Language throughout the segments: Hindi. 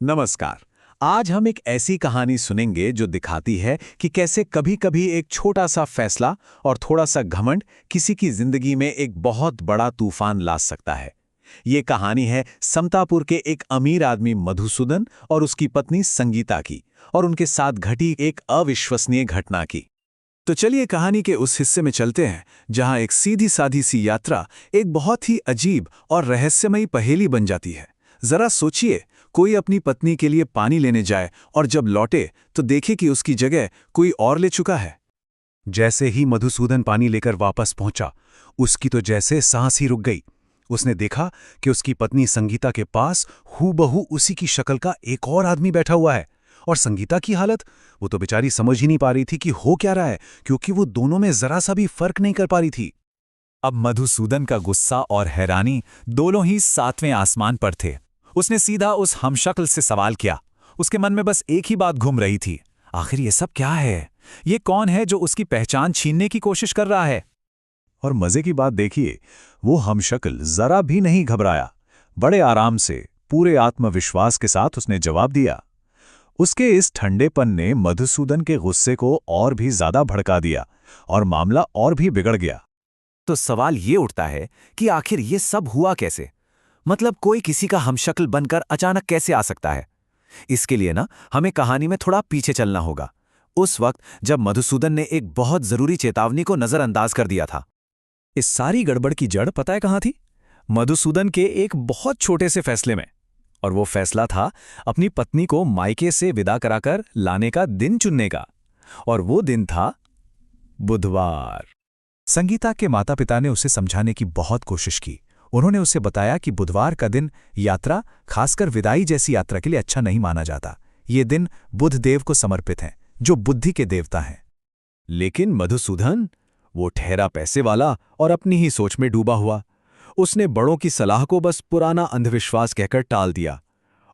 नमस्कार। आज हम एक ऐसी कहानी सुनेंगे जो दिखाती है कि कैसे कभी-कभी एक छोटा सा फैसला और थोड़ा सा घमंड किसी की जिंदगी में एक बहुत बड़ा तूफान ला सकता है। ये कहानी है समतापुर के एक अमीर आदमी मधुसूदन और उसकी पत्नी संगीता की, और उनके साथ घटी एक अविश्वसनीय घटना की। तो चलिए कहानी के उस हिस्से में चलते हैं जहां एक सीधी साधी सी यात्रा एक बहुत ही अजीब और रहस्यमयी पहेली बन जाती है। जरा सोचिए, कोई अपनी पत्नी के लिए पानी लेने जाए और जब लौटे तो देखे कि उसकी जगह कोई और ले चुका है। जैसे ही मधुसूदन पानी लेकर वापस पहुंचा, उसकी तो जैसे सांस ही रुक गई। उसने देखा कि उसकी पत्नी संगीता के पास हूबहू उसी की शक्ल का एक और आदमी बैठा हुआ है। और संगीता की हालत, वो तो बेचारी समझ ही नहीं पा रही थी कि हो क्या रहा है, क्योंकि वो दोनों में जरा सा भी फर्क नहीं कर पा रही थी। अब मधुसूदन का गुस्सा और हैरानी दोनों ही सातवें आसमान पर थे। उसने सीधा उस हमशक्ल से सवाल किया। उसके मन में बस एक ही बात घूम रही थी, आखिर ये सब क्या है? ये कौन है जो उसकी पहचान छीनने की कोशिश कर रहा है? और मजे की बात देखिए, वो हमशक्ल जरा भी नहीं घबराया। बड़े आराम से, पूरे आत्मविश्वास के साथ उसने जवाब दिया। उसके इस ठंडेपन ने मधुसूदन के गुस्से को और भी ज्यादा भड़का दिया और मामला और भी बिगड़ गया। तो सवाल ये उठता है कि आखिर ये सब हुआ कैसे? मतलब कोई किसी का हमशक्ल बनकर अचानक कैसे आ सकता है? इसके लिए ना हमें कहानी में थोड़ा पीछे चलना होगा, उस वक्त जब मधुसूदन ने एक बहुत जरूरी चेतावनी को नजरअंदाज कर दिया था। इस सारी गड़बड़ की जड़ पता है कहां थी? मधुसूदन के एक बहुत छोटे से फैसले में। और वो फैसला था अपनी पत्नी को मायके से विदा कराकर लाने का दिन चुनने का। और वो दिन था बुधवार। संगीता के माता पिता ने उसे समझाने की बहुत कोशिश की। उन्होंने उसे बताया कि बुधवार का दिन यात्रा, खासकर विदाई जैसी यात्रा के लिए अच्छा नहीं माना जाता। ये दिन बुध देव को समर्पित है, जो बुद्धि के देवता हैं। लेकिन मधुसूदन, वो ठहरा पैसे वाला और अपनी ही सोच में डूबा हुआ। उसने बड़ों की सलाह को बस पुराना अंधविश्वास कहकर टाल दिया।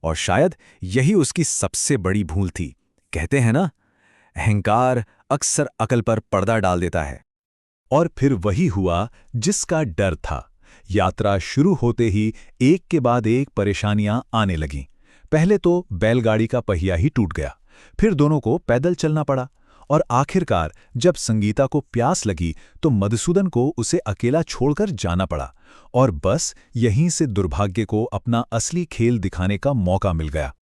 और शायद यही उसकी सबसे बड़ी भूल थी। कहते हैं ना, अहंकार अक्सर अकल पर पर्दा डाल देता है। और फिर वही हुआ जिसका डर था। यात्रा शुरू होते ही एक के बाद एक परेशानियां आने लगीं। पहले तो बैलगाड़ी का पहिया ही टूट गया, फिर दोनों को पैदल चलना पड़ा, और आखिरकार जब संगीता को प्यास लगी तो मधुसूदन को उसे अकेला छोड़कर जाना पड़ा। और बस यहीं से दुर्भाग्य को अपना असली खेल दिखाने का मौका मिल गया।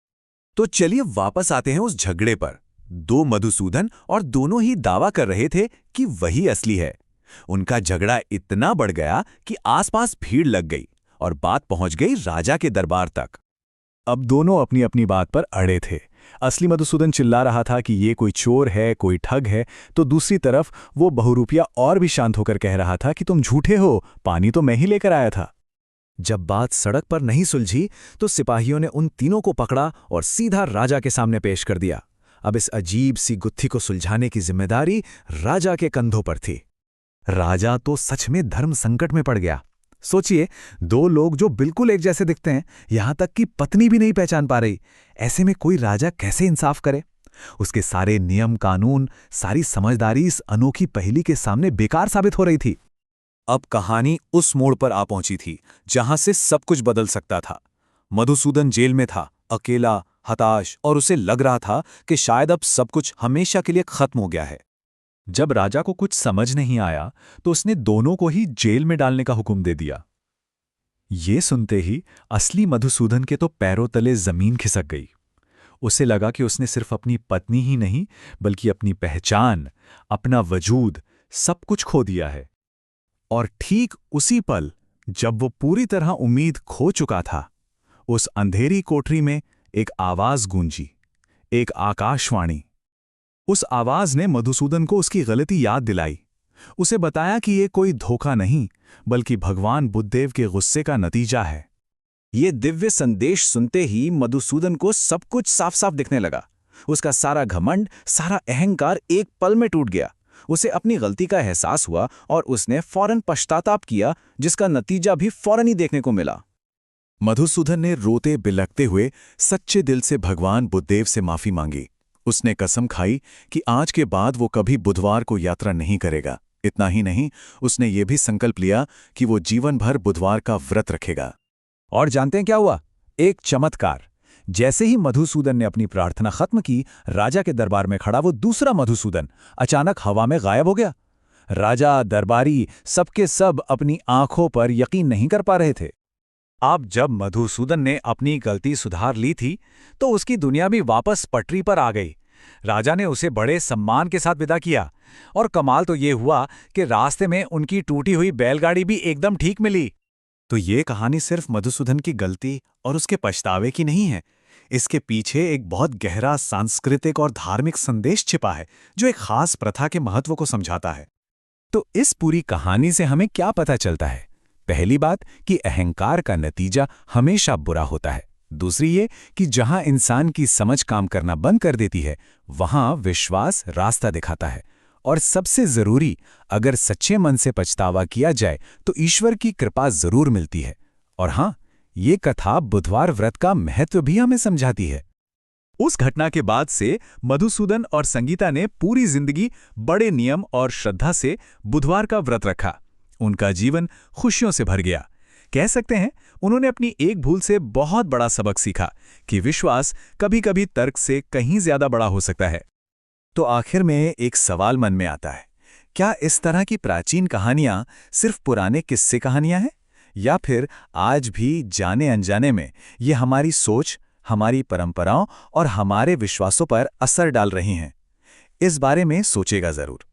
तो चलिए वापस आते हैं उस झगड़े पर। दो मधुसूदन और दोनों ही दावा कर रहे थे कि वही असली है। उनका झगड़ा इतना बढ़ गया कि आसपास भीड़ लग गई और बात पहुंच गई राजा के दरबार तक। अब दोनों अपनी अपनी बात पर अड़े थे। असली मधुसूदन चिल्ला रहा था कि ये कोई चोर है, कोई ठग है, तो दूसरी तरफ वो बहुरूपिया और भी शांत होकर कह रहा था कि तुम झूठे हो, पानी तो मैं ही लेकर आया था। जब बात सड़क पर नहीं सुलझी तो सिपाहियों ने उन तीनों को पकड़ा और सीधा राजा के सामने पेश कर दिया। अब इस अजीब सी गुत्थी को सुलझाने की जिम्मेदारी राजा के कंधों पर थी। राजा तो सच में धर्म संकट में पड़ गया। सोचिए, दो लोग जो बिल्कुल एक जैसे दिखते हैं, यहां तक कि पत्नी भी नहीं पहचान पा रही। ऐसे में कोई राजा कैसे इंसाफ करे? उसके सारे नियम कानून, सारी समझदारी इस अनोखी पहेली के सामने बेकार साबित हो रही थी। अब कहानी उस मोड़ पर आ पहुंची थी जहां से सब कुछ बदल सकता था। मधुसूदन जेल में था, अकेला, हताश, और उसे लग रहा था कि शायद अब सब कुछ हमेशा के लिए खत्म हो गया है। जब राजा को कुछ समझ नहीं आया तो उसने दोनों को ही जेल में डालने का हुक्म दे दिया। ये सुनते ही असली मधुसूदन के तो पैरों तले जमीन खिसक गई। उसे लगा कि उसने सिर्फ अपनी पत्नी ही नहीं, बल्कि अपनी पहचान, अपना वजूद, सब कुछ खो दिया है। और ठीक उसी पल, जब वो पूरी तरह उम्मीद खो चुका था, उस अंधेरी कोठरी में एक आवाज गूंजी, एक आकाशवाणी। उस आवाज ने मधुसूदन को उसकी गलती याद दिलाई। उसे बताया कि ये कोई धोखा नहीं, बल्कि भगवान बुद्धदेव के गुस्से का नतीजा है। ये दिव्य संदेश सुनते ही मधुसूदन को सब कुछ साफ साफ दिखने लगा। उसका सारा घमंड, सारा अहंकार एक पल में टूट गया। उसे अपनी गलती का एहसास हुआ और उसने फौरन पश्चाताप किया, जिसका नतीजा भी फौरन ही देखने को मिला। मधुसूदन ने रोते बिलखते हुए सच्चे दिल से भगवान बुद्धदेव से माफी मांगी। उसने कसम खाई कि आज के बाद वो कभी बुधवार को यात्रा नहीं करेगा। इतना ही नहीं, उसने ये भी संकल्प लिया कि वो जीवन भर बुधवार का व्रत रखेगा। और जानते हैं क्या हुआ? एक चमत्कार। जैसे ही मधुसूदन ने अपनी प्रार्थना खत्म की, राजा के दरबार में खड़ा वो दूसरा मधुसूदन अचानक हवा में गायब हो गया। राजा, दरबारी, सबके सब अपनी आंखों पर यकीन नहीं कर पा रहे थे। अब जब मधुसूदन ने अपनी गलती सुधार ली थी, तो उसकी दुनिया भी वापस पटरी पर आ गई। राजा ने उसे बड़े सम्मान के साथ विदा किया, और कमाल तो ये हुआ कि रास्ते में उनकी टूटी हुई बैलगाड़ी भी एकदम ठीक मिली। तो ये कहानी सिर्फ मधुसूदन की गलती और उसके पछतावे की नहीं है। इसके पीछे एक बहुत गहरा सांस्कृतिक और धार्मिक संदेश छिपा है, जो एक खास प्रथा के महत्व को समझाता है। तो इस पूरी कहानी से हमें क्या पता चलता है? पहली बात कि अहंकार का नतीजा हमेशा बुरा होता है। दूसरी ये कि जहां इंसान की समझ काम करना बंद कर देती है, वहां विश्वास रास्ता दिखाता है। और सबसे जरूरी, अगर सच्चे मन से पछतावा किया जाए तो ईश्वर की कृपा जरूर मिलती है। और हां, ये कथा बुधवार व्रत का महत्व भी हमें समझाती है। उस घटना के बाद से मधुसूदन और संगीता ने पूरी जिंदगी बड़े नियम और श्रद्धा से बुधवार का व्रत रखा। उनका जीवन खुशियों से भर गया। कह सकते हैं उन्होंने अपनी एक भूल से बहुत बड़ा सबक सीखा कि विश्वास कभी-कभी तर्क से कहीं ज्यादा बड़ा हो सकता है। तो आखिर में एक सवाल मन में आता है, क्या इस तरह की प्राचीन कहानियां सिर्फ पुराने किस्से कहानियां हैं, या फिर आज भी जाने अनजाने में ये हमारी सोच, हमारी परंपराओं और हमारे विश्वासों पर असर डाल रही हैं? इस बारे में सोचेगा जरूर।